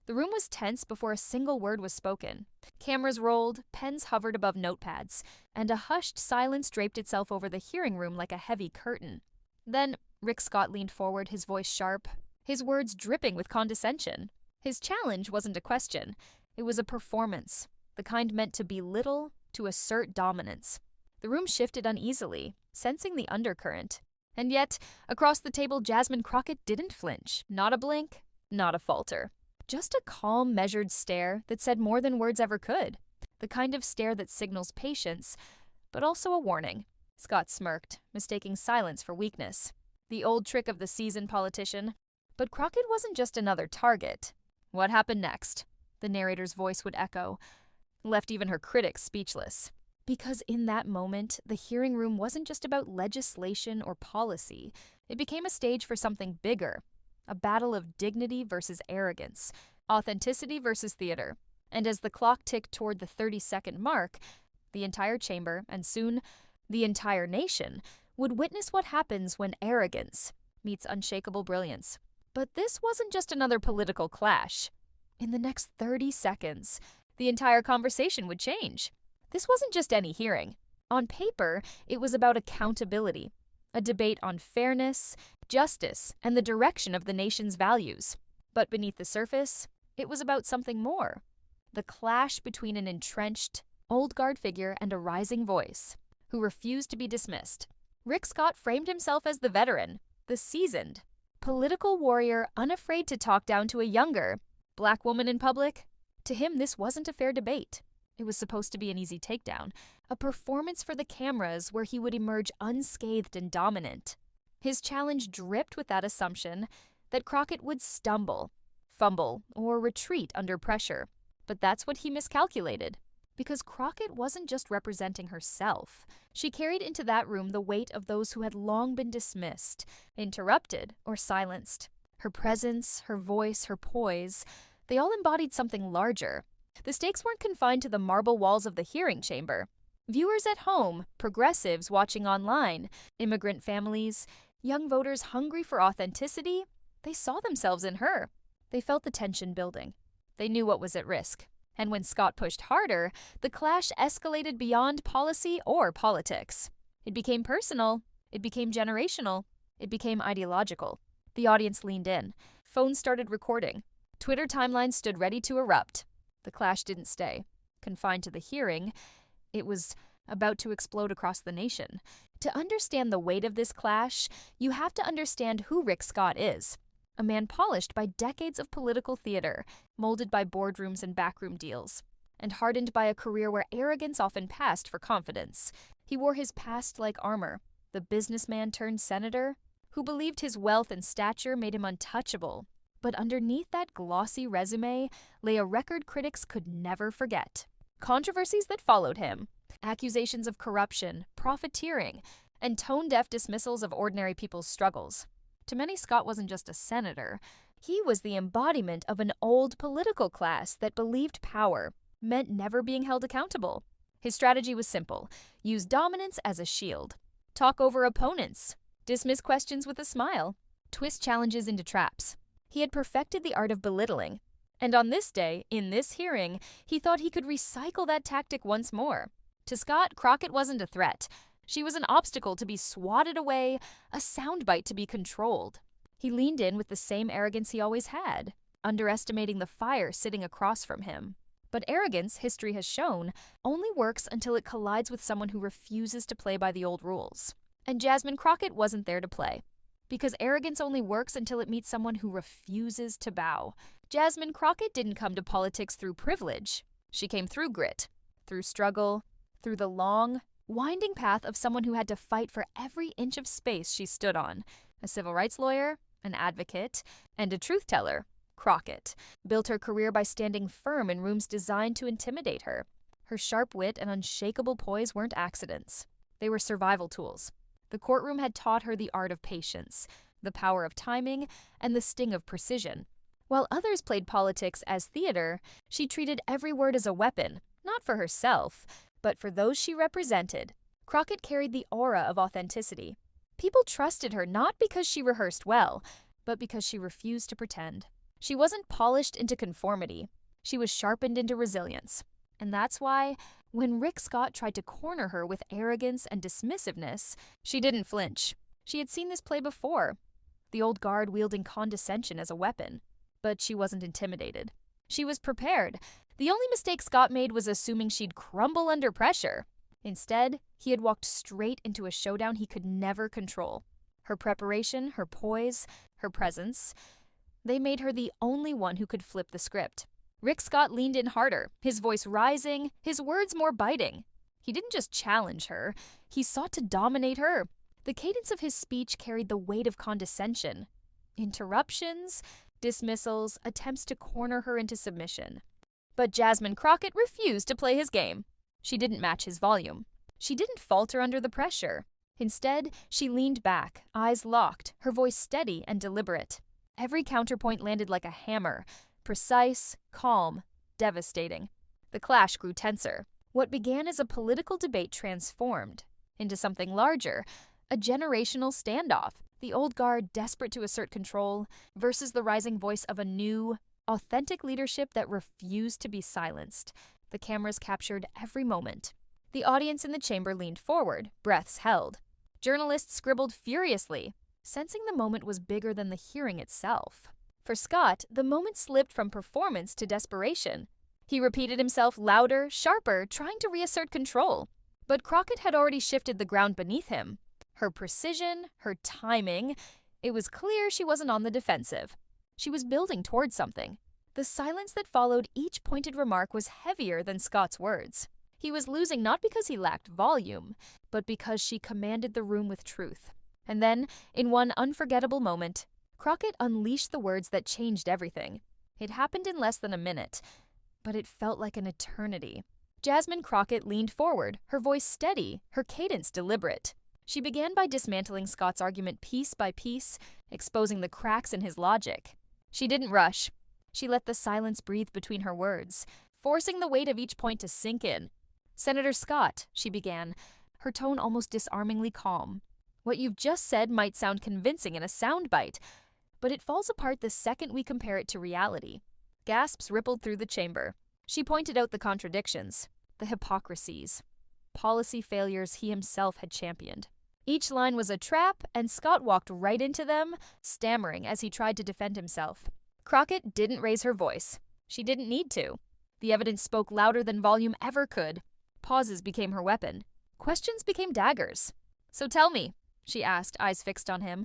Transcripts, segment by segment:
The room was tense before a single word was spoken. Cameras rolled, pens hovered above notepads, and a hushed silence draped itself over the hearing room like a heavy curtain. Then Rick Scott leaned forward, his voice sharp, his words dripping with condescension. His challenge wasn't a question. It was a performance, the kind meant to belittle, to assert dominance. The room shifted uneasily, sensing the undercurrent. And yet, across the table, Jasmine Crockett didn't flinch. Not a blink, not a falter. Just a calm, measured stare that said more than words ever could. The kind of stare that signals patience, but also a warning. Scott smirked, mistaking silence for weakness. The old trick of the seasoned politician. But Crockett wasn't just another target. What happened next? The narrator's voice would echo, left even her critics speechless. Because in that moment, the hearing room wasn't just about legislation or policy. It became a stage for something bigger. A battle of dignity versus arrogance, authenticity versus theater. And as the clock ticked toward the 30-second mark, the entire chamber, and soon the entire nation, would witness what happens when arrogance meets unshakable brilliance. But this wasn't just another political clash. In the next 30 seconds, the entire conversation would change. This wasn't just any hearing. On paper, it was about accountability, a debate on fairness, justice, and the direction of the nation's values. But beneath the surface, it was about something more. The clash between an entrenched, old guard figure and a rising voice, who refused to be dismissed. Rick Scott framed himself as the veteran, the seasoned, political warrior unafraid to talk down to a younger, black woman in public. To him, this wasn't a fair debate. It was supposed to be an easy takedown, a performance for the cameras where he would emerge unscathed and dominant. His challenge dripped with that assumption that Crockett would stumble, fumble, or retreat under pressure. But that's what he miscalculated. Because Crockett wasn't just representing herself. She carried into that room the weight of those who had long been dismissed, interrupted, or silenced. Her presence, her voice, her poise, they all embodied something larger. The stakes weren't confined to the marble walls of the hearing chamber. Viewers at home, progressives watching online, immigrant families, young voters hungry for authenticity, they saw themselves in her. They felt the tension building. They knew what was at risk. And when Scott pushed harder, the clash escalated beyond policy or politics. It became personal. It became generational. It became ideological. The audience leaned in. Phones started recording. Twitter timelines stood ready to erupt. The clash didn't stay confined to the hearing. It was about to explode across the nation. To understand the weight of this clash, you have to understand who Rick Scott is. A man polished by decades of political theater, molded by boardrooms and backroom deals, and hardened by a career where arrogance often passed for confidence. He wore his past like armor, the businessman turned senator, who believed his wealth and stature made him untouchable. But underneath that glossy resume lay a record critics could never forget. Controversies that followed him, accusations of corruption, profiteering, and tone-deaf dismissals of ordinary people's struggles. To many, Scott wasn't just a senator. He was the embodiment of an old political class that believed power meant never being held accountable. His strategy was simple: use dominance as a shield, talk over opponents, dismiss questions with a smile, twist challenges into traps. He had perfected the art of belittling. And on this day, in this hearing, he thought he could recycle that tactic once more. To Scott, Crockett wasn't a threat. She was an obstacle to be swatted away, a soundbite to be controlled. He leaned in with the same arrogance he always had, underestimating the fire sitting across from him. But arrogance, history has shown, only works until it collides with someone who refuses to play by the old rules. And Jasmine Crockett wasn't there to play. Because arrogance only works until it meets someone who refuses to bow. Jasmine Crockett didn't come to politics through privilege. She came through grit, through struggle, through the long, winding path of someone who had to fight for every inch of space she stood on. A civil rights lawyer, an advocate, and a truth teller. Crockett built her career by standing firm in rooms designed to intimidate her. Her sharp wit and unshakable poise weren't accidents. They were survival tools. The courtroom had taught her the art of patience, the power of timing, and the sting of precision. While others played politics as theater, she treated every word as a weapon, not for herself, but for those she represented. Crockett carried the aura of authenticity. People trusted her not because she rehearsed well, but because she refused to pretend. She wasn't polished into conformity. She was sharpened into resilience. And that's why, when Rick Scott tried to corner her with arrogance and dismissiveness, she didn't flinch. She had seen this play before, the old guard wielding condescension as a weapon. But she wasn't intimidated. She was prepared. The only mistake Scott made was assuming she'd crumble under pressure. Instead, he had walked straight into a showdown he could never control. Her preparation, her poise, her presence, they made her the only one who could flip the script. Rick Scott leaned in harder, his voice rising, his words more biting. He didn't just challenge her, he sought to dominate her. The cadence of his speech carried the weight of condescension. Interruptions, dismissals, attempts to corner her into submission. But Jasmine Crockett refused to play his game. She didn't match his volume. She didn't falter under the pressure. Instead, she leaned back, eyes locked, her voice steady and deliberate. Every counterpoint landed like a hammer, precise, calm, devastating. The clash grew tenser. What began as a political debate transformed into something larger, a generational standoff. The old guard desperate to assert control versus the rising voice of a new, authentic leadership that refused to be silenced. The cameras captured every moment. The audience in the chamber leaned forward, breaths held. Journalists scribbled furiously, sensing the moment was bigger than the hearing itself. For Scott, the moment slipped from performance to desperation. He repeated himself louder, sharper, trying to reassert control. But Crockett had already shifted the ground beneath him. Her precision, her timing, it was clear she wasn't on the defensive. She was building towards something. The silence that followed each pointed remark was heavier than Scott's words. He was losing not because he lacked volume, but because she commanded the room with truth. And then, in one unforgettable moment, Crockett unleashed the words that changed everything. It happened in less than a minute, but it felt like an eternity. Jasmine Crockett leaned forward, her voice steady, her cadence deliberate. She began by dismantling Scott's argument piece by piece, exposing the cracks in his logic. She didn't rush. She let the silence breathe between her words, forcing the weight of each point to sink in. "Senator Scott," she began, her tone almost disarmingly calm. "What you've just said might sound convincing in a soundbite, but it falls apart the second we compare it to reality." Gasps rippled through the chamber. She pointed out the contradictions, the hypocrisies, policy failures he himself had championed. Each line was a trap, and Scott walked right into them, stammering as he tried to defend himself. Crockett didn't raise her voice. She didn't need to. The evidence spoke louder than volume ever could. Pauses became her weapon. Questions became daggers. "So tell me," she asked, eyes fixed on him,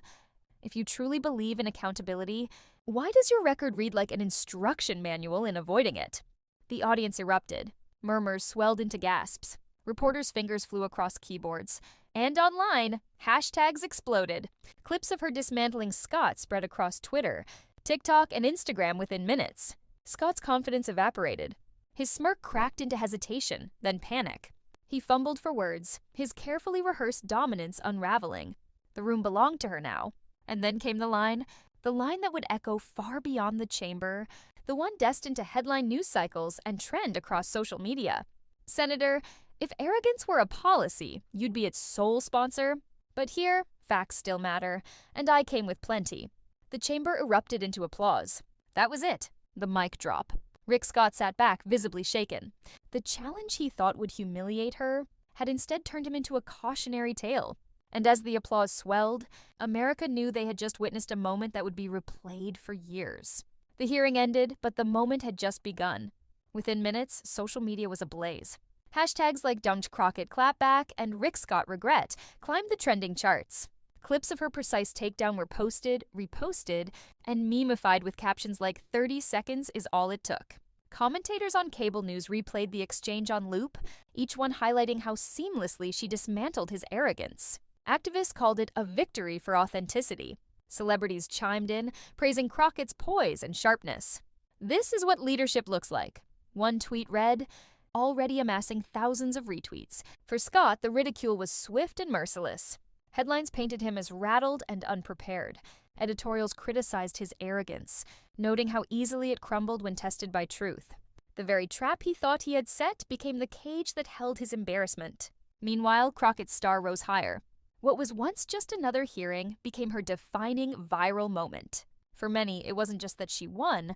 "if you truly believe in accountability, why does your record read like an instruction manual in avoiding it?" The audience erupted. Murmurs swelled into gasps. Reporters' fingers flew across keyboards. And online, hashtags exploded. Clips of her dismantling Scott spread across Twitter, TikTok, and Instagram within minutes. Scott's confidence evaporated. His smirk cracked into hesitation, then panic. He fumbled for words, his carefully rehearsed dominance unraveling. The room belonged to her now. And then came the line that would echo far beyond the chamber, the one destined to headline news cycles and trend across social media. "Senator, if arrogance were a policy, you'd be its sole sponsor. But here, facts still matter, and I came with plenty." The chamber erupted into applause. That was it, the mic drop. Rick Scott sat back, visibly shaken. The challenge he thought would humiliate her had instead turned him into a cautionary tale. And as the applause swelled, America knew they had just witnessed a moment that would be replayed for years. The hearing ended, but the moment had just begun. Within minutes, social media was ablaze. Hashtags like "Dumped Crockett Clapback" and "Rick Scott Regret" climbed the trending charts. Clips of her precise takedown were posted, reposted, and memeified with captions like "30 seconds is all it took." Commentators on cable news replayed the exchange on loop, each one highlighting how seamlessly she dismantled his arrogance. Activists called it a victory for authenticity. Celebrities chimed in, praising Crockett's poise and sharpness. This is what leadership looks like. One tweet read, already amassing thousands of retweets. For Scott, the ridicule was swift and merciless. Headlines painted him as rattled and unprepared. Editorials criticized his arrogance, noting how easily it crumbled when tested by truth. The very trap he thought he had set became the cage that held his embarrassment. Meanwhile, Crockett's star rose higher. What was once just another hearing became her defining viral moment. For many, it wasn't just that she won,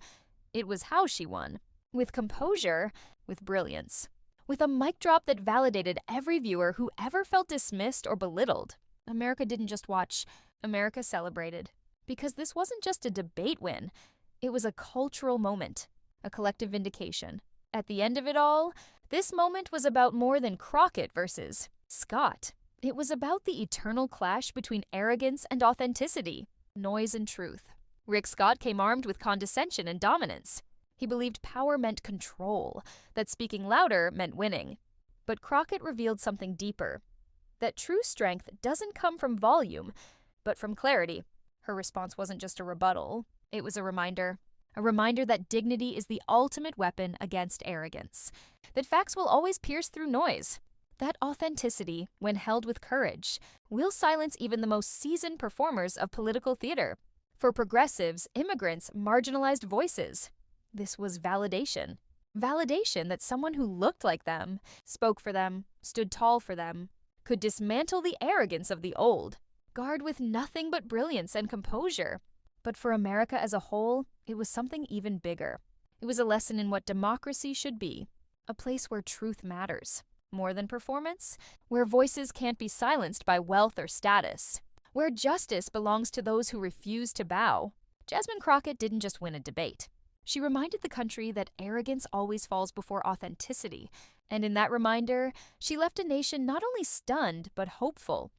it was how she won. With composure, with brilliance. With a mic drop that validated every viewer who ever felt dismissed or belittled. America didn't just watch, America celebrated. Because this wasn't just a debate win, it was a cultural moment, a collective vindication. At the end of it all, this moment was about more than Crockett versus Scott. It was about the eternal clash between arrogance and authenticity, noise and truth. Rick Scott came armed with condescension and dominance. He believed power meant control, that speaking louder meant winning. But Crockett revealed something deeper, that true strength doesn't come from volume, but from clarity. Her response wasn't just a rebuttal, it was a reminder that dignity is the ultimate weapon against arrogance, that facts will always pierce through noise, that authenticity, when held with courage, will silence even the most seasoned performers of political theater. For progressives, immigrants, marginalized voices, this was validation. Validation that someone who looked like them, spoke for them, stood tall for them, could dismantle the arrogance of the old, guard with nothing but brilliance and composure. But for America as a whole, it was something even bigger. It was a lesson in what democracy should be, a place where truth matters, more than performance, where voices can't be silenced by wealth or status, where justice belongs to those who refuse to bow. Jasmine Crockett didn't just win a debate. She reminded the country that arrogance always falls before authenticity, and in that reminder, she left a nation not only stunned but hopeful.